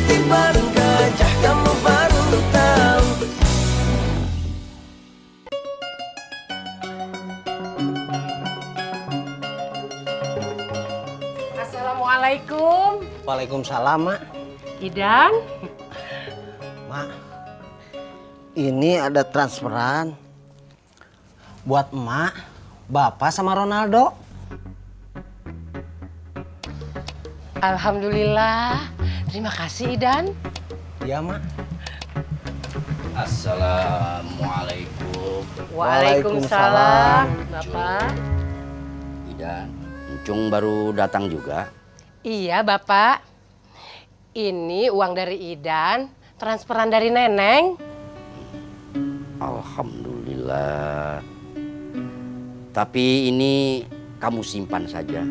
pasti bareng gajah kamu baru tahu. Assalamualaikum. Waalaikumsalam, Mak. Idan. Mak, ini ada transferan buat emak, bapak sama Ronaldo. Alhamdulillah. Terima kasih Idan. Iya, Mak. Assalamualaikum. Waalaikumsalam. Bapak. Idan, Encung baru datang juga. Iya Bapak. Ini uang dari Idan, transferan dari Neneng. Alhamdulillah. Tapi ini kamu simpan saja.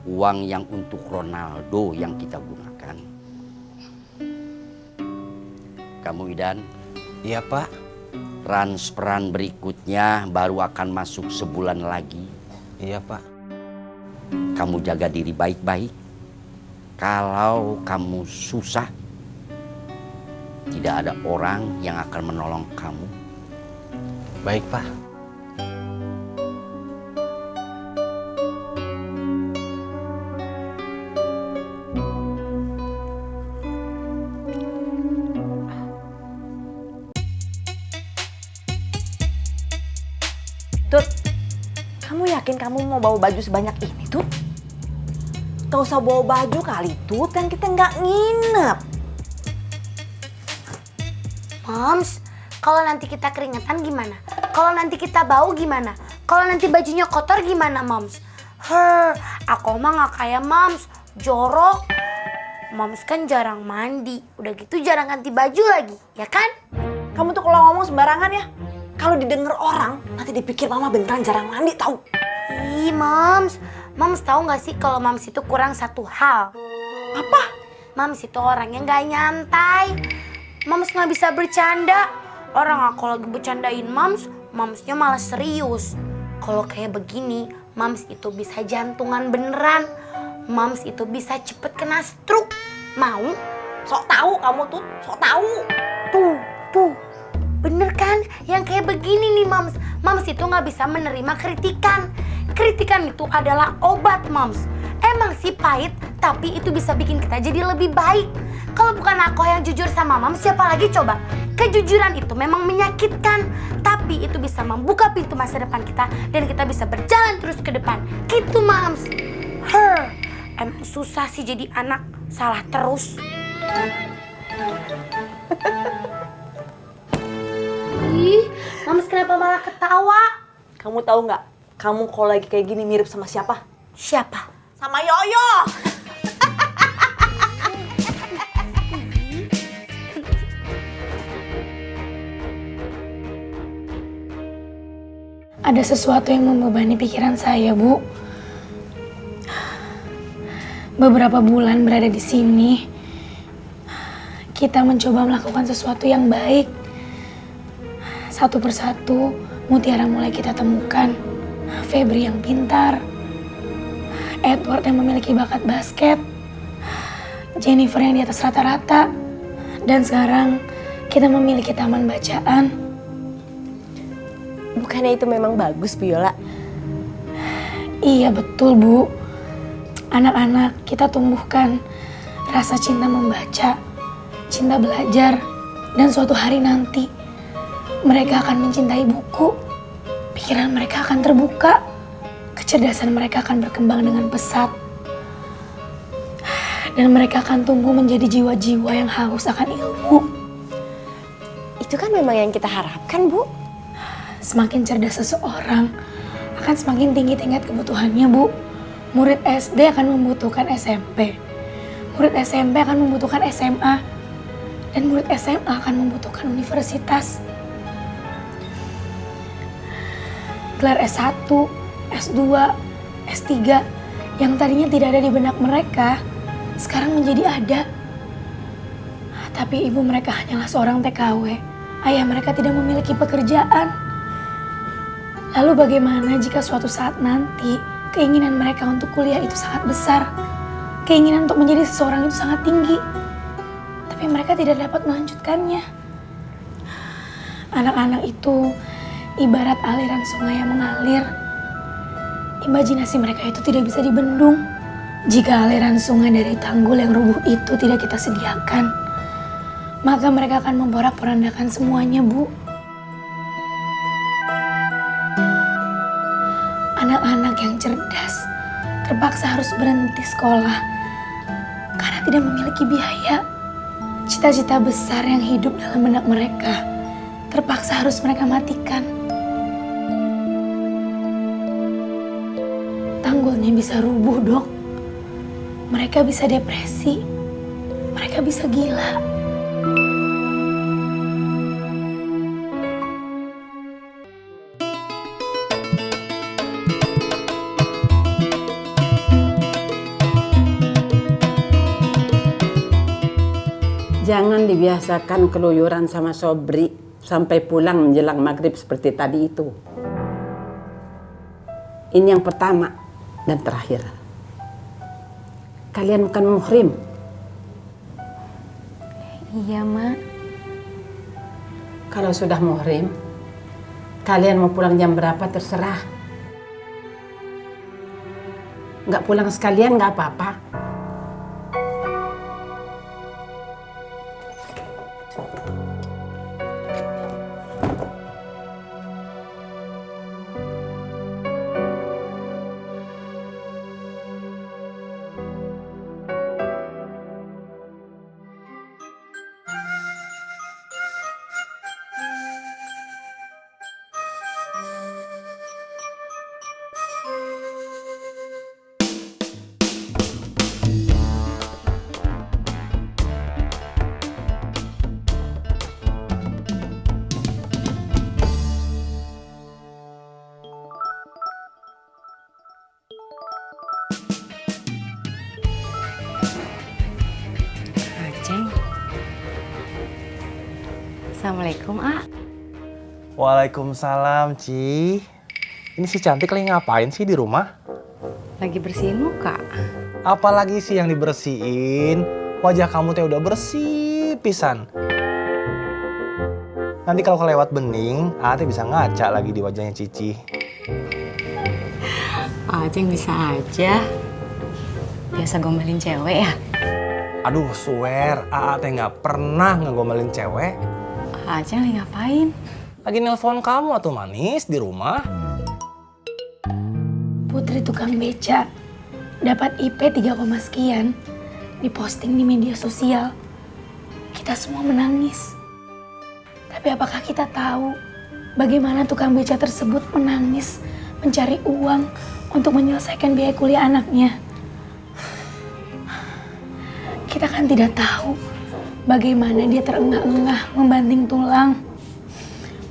Uang yang untuk Ronaldo yang kita gunakan. Kamu Idan? Iya, Pak. Transferan berikutnya baru akan masuk sebulan lagi. Iya, Pak. Kamu jaga diri baik-baik. Kalau kamu susah, tidak ada orang yang akan menolong kamu. Baik, Pak. Tut, kamu yakin kamu mau bawa baju sebanyak ini, Tut? Gak usah bawa baju kali, Tut, kan kita nggak nginep. Moms, kalau nanti kita keringetan gimana? Kalau nanti kita bau gimana? Kalau nanti bajunya kotor gimana, Moms? Aku mah nggak kayak Moms, jorok. Moms kan jarang mandi, udah gitu jarang ganti baju lagi, ya kan? Kamu tuh kalau ngomong sembarangan ya. Kalau didengar orang, nanti dipikir mama beneran jarang mandi, tau? Ih, Moms. Moms tahu nggak sih kalau Moms itu kurang satu hal? Apa? Moms itu orangnya nggak nyantai. Moms nggak bisa bercanda. Orang aku lagi bercandain Moms, Momsnya malah serius. Kalau kayak begini, Moms itu bisa jantungan beneran. Moms itu bisa cepet kena stroke. Mau? Sok tahu kamu, Tut, sok tahu. Tuh. Bener kan? Yang kayak begini nih, Moms. Moms itu nggak bisa menerima kritikan. Kritikan itu adalah obat, Moms. Emang sih pahit, tapi itu bisa bikin kita jadi lebih baik. Kalau bukan aku yang jujur sama Moms, siapa lagi coba? Kejujuran itu memang menyakitkan, tapi itu bisa membuka pintu masa depan kita dan kita bisa berjalan terus ke depan. Gitu, Moms. Emang susah sih jadi anak, salah terus. Ih, Moms kenapa malah ketawa? Kamu tahu nggak? Kamu kalau lagi kayak gini mirip sama siapa? Siapa? Sama Yoyo. Ada sesuatu yang membebani pikiran saya, Bu. Beberapa bulan berada di sini, kita mencoba melakukan sesuatu yang baik. Satu persatu, mutiara mulai kita temukan. Febri yang pintar, Edward yang memiliki bakat basket, Jennifer yang di atas rata-rata, dan sekarang kita memiliki taman bacaan. Bukannya itu memang bagus, Biola? Iya betul, Bu. Anak-anak kita tumbuhkan rasa cinta membaca, cinta belajar, dan suatu hari nanti mereka akan mencintai buku. Pikiran mereka akan terbuka, kecerdasan mereka akan berkembang dengan pesat. Dan mereka akan tumbuh menjadi jiwa-jiwa yang haus akan ilmu. Itu kan memang yang kita harapkan, Bu. Semakin cerdas seseorang, akan semakin tinggi tingkat kebutuhannya, Bu. Murid SD akan membutuhkan SMP. Murid SMP akan membutuhkan SMA. Dan murid SMA akan membutuhkan universitas. Gelar S1, S2, S3 yang tadinya tidak ada di benak mereka, sekarang menjadi ada. Tapi ibu mereka hanyalah seorang TKW. Ayah mereka tidak memiliki pekerjaan. Lalu bagaimana jika suatu saat nanti keinginan mereka untuk kuliah itu sangat besar? Keinginan untuk menjadi seseorang itu sangat tinggi. tidak dapat melanjutkannya. Anak-anak itu ibarat aliran sungai yang mengalir. Imajinasi mereka itu tidak bisa dibendung. Jika aliran sungai dari tanggul yang rubuh itu tidak kita sediakan, maka mereka akan memporak-porandakan semuanya, Bu. Anak-anak yang cerdas terpaksa harus berhenti sekolah karena tidak memiliki biaya. Cita-cita besar yang hidup dalam benak mereka terpaksa harus mereka matikan. Tanggulnya bisa rubuh, Dok. Mereka bisa depresi. Mereka bisa gila. Jangan dibiasakan keluyuran sama Sobri sampai pulang menjelang maghrib seperti tadi itu. Ini yang pertama dan terakhir. Kalian bukan muhrim. Iya, Mak. Kalau sudah muhrim, kalian mau pulang jam berapa terserah. Nggak pulang sekalian nggak apa-apa. Assalamualaikum, A. Waalaikumsalam, Ci. Ini si cantik lagi ngapain sih di rumah? Lagi bersihin muka. Apalagi sih yang dibersihin? Wajah kamu teh udah bersih pisan. Nanti kalau kelewat bening, A teh bisa ngaca lagi di wajahnya Cici. Aceng bisa aja. Biasa gombalin cewek ya? Aduh, swear, A teh nggak pernah ngegombalin cewek. Aceng lagi ngapain? Lagi nelpon kamu atuh manis di rumah. Putri tukang beca dapat IP 3, sekian, diposting di media sosial. Kita semua menangis. Tapi apakah kita tahu bagaimana tukang beca tersebut menangis mencari uang untuk menyelesaikan biaya kuliah anaknya? Kita kan tidak tahu bagaimana dia terengah-engah membanting tulang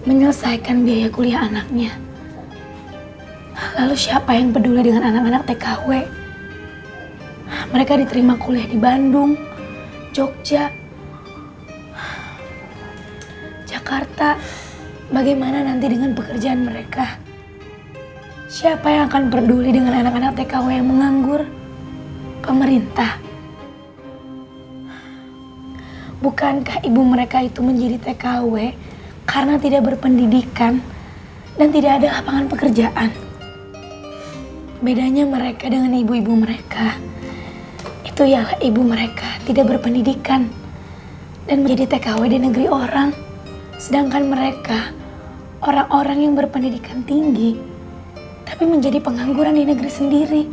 menyelesaikan biaya kuliah anaknya. Lalu siapa yang peduli dengan anak-anak TKW? Mereka diterima kuliah di Bandung, Jogja, Jakarta. Bagaimana nanti dengan pekerjaan mereka? Siapa yang akan peduli dengan anak-anak TKW yang menganggur? Pemerintah. Bukankah ibu mereka itu menjadi TKW karena tidak berpendidikan dan tidak ada lapangan pekerjaan? Bedanya mereka dengan ibu-ibu mereka, itu ialah ibu mereka tidak berpendidikan dan menjadi TKW di negeri orang. Sedangkan mereka, orang-orang yang berpendidikan tinggi, tapi menjadi pengangguran di negeri sendiri.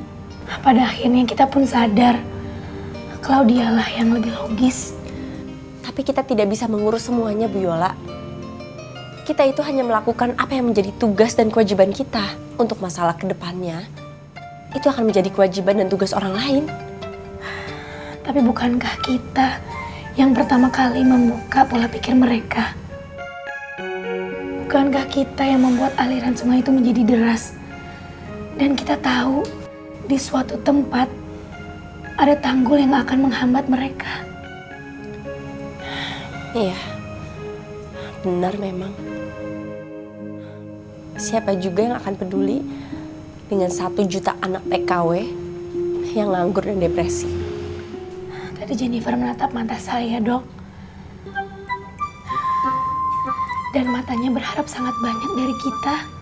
Pada akhirnya kita pun sadar, kalau dialah yang lebih logis. Tapi kita tidak bisa mengurus semuanya, Bu Yola. Kita itu hanya melakukan apa yang menjadi tugas dan kewajiban kita. Untuk masalah kedepannya, itu akan menjadi kewajiban dan tugas orang lain. Tapi bukankah kita yang pertama kali membuka pola pikir mereka? Bukankah kita yang membuat aliran sungai itu menjadi deras? Dan kita tahu di suatu tempat ada tanggul yang akan menghambat mereka. Iya, benar memang. Siapa juga yang akan peduli dengan 1 juta anak TKW yang nganggur dan depresi? Tadi Jennifer menatap mata saya, Dok. Dan matanya berharap sangat banyak dari kita.